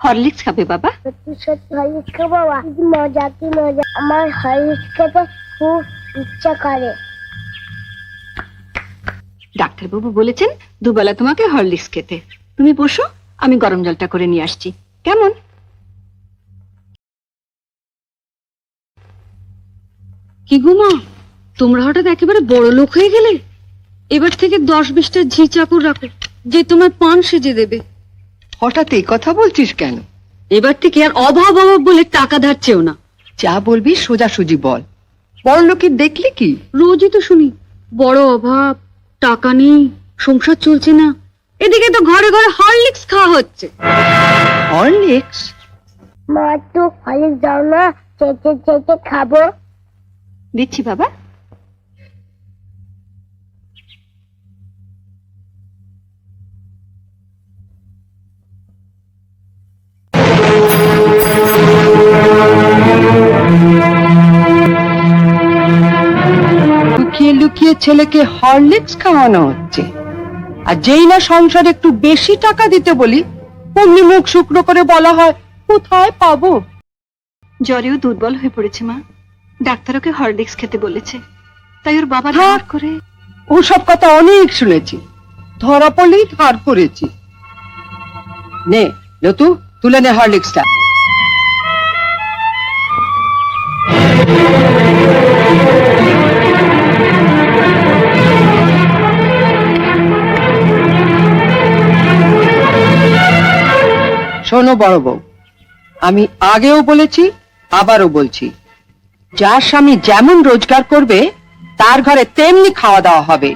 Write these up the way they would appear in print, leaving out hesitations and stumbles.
Horlicks খাবে বাবা? সত্যি সত্যি হরলিক্স খাবো বাবা? কি মজা, কি মজা! আমার হরলিক্স খেতে খুব ইচ্ছা করে। ডাক্তারবাবু বলেছেন দুবেলা তোমাকে হরলিক্স খেতে। তুমি বসো, আমি গরম জলটা করে নিয়ে আসছি। কেমন? কি গো মা, তোমরা হঠাৎ একেবারে বড় লোক হয়ে গেলে। এবার থেকে 10-20টা ঝি চাকর রাখো, যে তোমার পান সেজে দেবে। হঠাৎ এই কথা বলছিস কেন? এবার থেকে আর অভাব অভাব বলে টাকা ধার চেও না। যা বলবি সোজাসুজি বল। বড় লোকের দেখলি কি? রোজই তো শুনি বড় অভাব, টাকা নেই, সংসার চলছে না। এদিকে তো ঘরে ঘরে হরলিক্স খাওয়া হচ্ছে। হরলিক্স? মা তো হরলিক্স দাও না, চেটে চেটে খাবো। দিচ্ছি বাবা। লুকিয়ে লুকিয়ে ছেলেকে হরলিক্স খাওয়ানো হচ্ছে, আর যেই না সংসারে একটু বেশি টাকা দিতে বলি অমনি মুখ শুকনো করে বলা হয় কোথায় পাবো। জ্বরেও দুর্বল হয়ে পড়েছে মা, ডাক্তার ওকে হরলিক্স খেতে বলেছে, তাই ওর বাবা থাক। ধার করে। ওসব কথা অনেক শুনেছি, ধরা পড়লেই ধার করেছি। নে লতু, তুলে নে হরলিক্সটা। শোনো বড় বউ, আমি আগেও বলেছি আবারও বলছি, যার স্বামী যেমন রোজগার করবে তার ঘরে তেমনি খাওয়া দাওয়া হবে।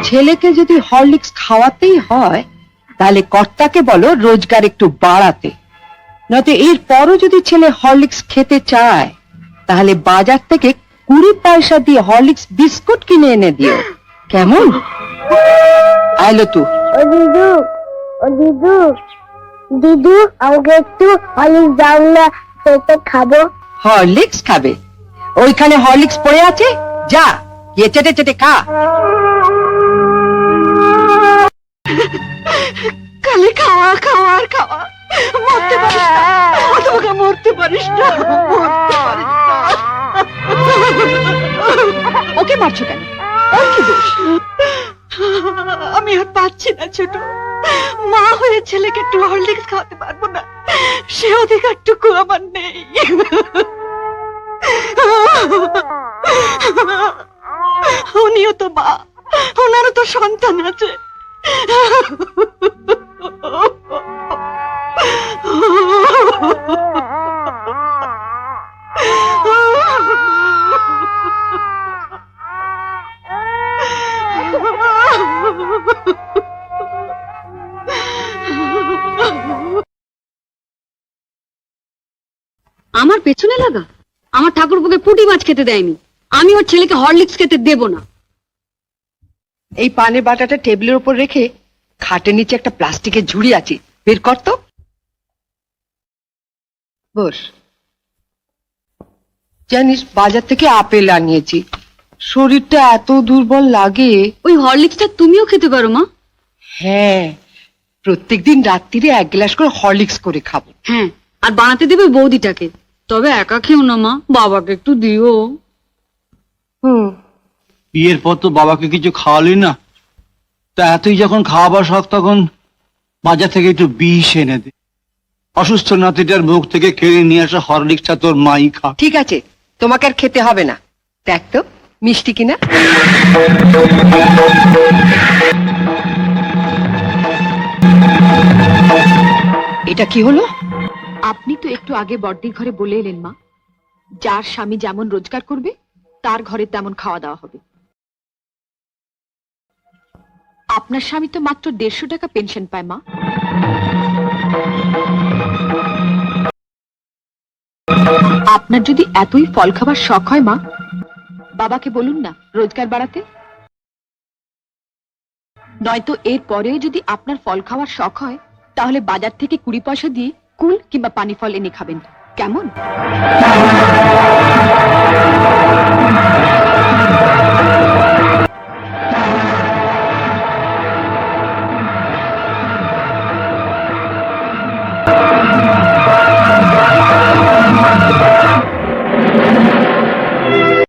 ছেলেকে যদি হরলিক্স খাওয়াতেই হয় তাহলে কর্তাকে বলো রোজগার একটু বাড়াতে, নয়তো এর পরও যদি ছেলে হরলিক্স খেতে চায় তাহলে বাজার থেকে 20 পয়সা দিয়ে হরলিক্স বিস্কুট কিনে এনে দিও, কেমন? আইলো তু। ও দিদু, ও দিদু, দিদু আমাকে একটু হরলিক্স দাও না, চেটে খাবো। হরলিক্স খাবে? ওইখানে হরলিক্স পড়ে আছে, যা গিয়ে চেটে চেটে খা। খালি খাওয়া খাওয়া আর খাওয়া, মরতে পারিস না তোমাকে, মরতে পারিস না, মরতে পারিস না। ওকে মারছো কেন? ওর কি দোষ? আমি আর পাচ্ছি না ছোট, মা হয়ে ছেলেকে একটু হরলিক্স খাওয়াতে পারবো না, সে অধিকারটুকু আমার নেই। উনিও তো মা, ওনারও তো সন্তান আছে। আমার পেছনে লাগা? আমার ঠাকুরপুকে পুঁটি মাছ খেতে দেয়নি, আমি ওর ছেলেকে হরলিক্স খেতে দেব না। এই পানের বাটাটা টেবিলের উপর রেখে খাটের নিচে একটা প্লাস্টিকের ঝুড়ি আছে, বের কর তো। বস। জানিস বাজার থেকে আপেল আনিয়েছি, শরীরটা এত দুর্বল লাগে। ওই হরলিক্সটা তুমিও খেতে পারো মা। হ্যাঁ, প্রত্যেকদিন রাত্রিরে 1 গ্লাস করে হরলিক্স করে খাবো। হ্যাঁ, আর বানাতে দেবে বৌদিটাকে। তবে একা খেও না মা, বাবাকে একটু দিও। বিয়ের পর তো বাবাকে কিছু খাওয়ালি না, তা এতই যখন খাওয়াবার শখ তখন বাজার থেকে একটু বিষ এনে দে। অসুস্থ নাতিটার মুখ থেকে কেড়ে নিয়ে আসা হরলিক্সটা তোর মাই খা। ঠিক আছে, তোমাকে আর খেতে হবে না। দেখ তো মিষ্টি কিনা। এটা কি হলো? আপনি তো একটু আগে বড়দির ঘরে বলে এলেন মা, যার স্বামী যেমন রোজগার করবে তার ঘরে তেমন খাওয়া দাওয়া হবে। আপনার স্বামী তো মাত্র 150 টাকা পেনশন পায় মা। আপনার যদি এতই ফল খাবার শখ হয় মা, বাবাকে বলুন না রোজগার বাড়াতে। নয়তো এর পরেও যদি আপনার ফল খাওয়ার শখ হয় তাহলে বাজার থেকে 20 পয়সা দিয়ে কুল কিংবা পানি ফল এনে খাবেন, কেমন?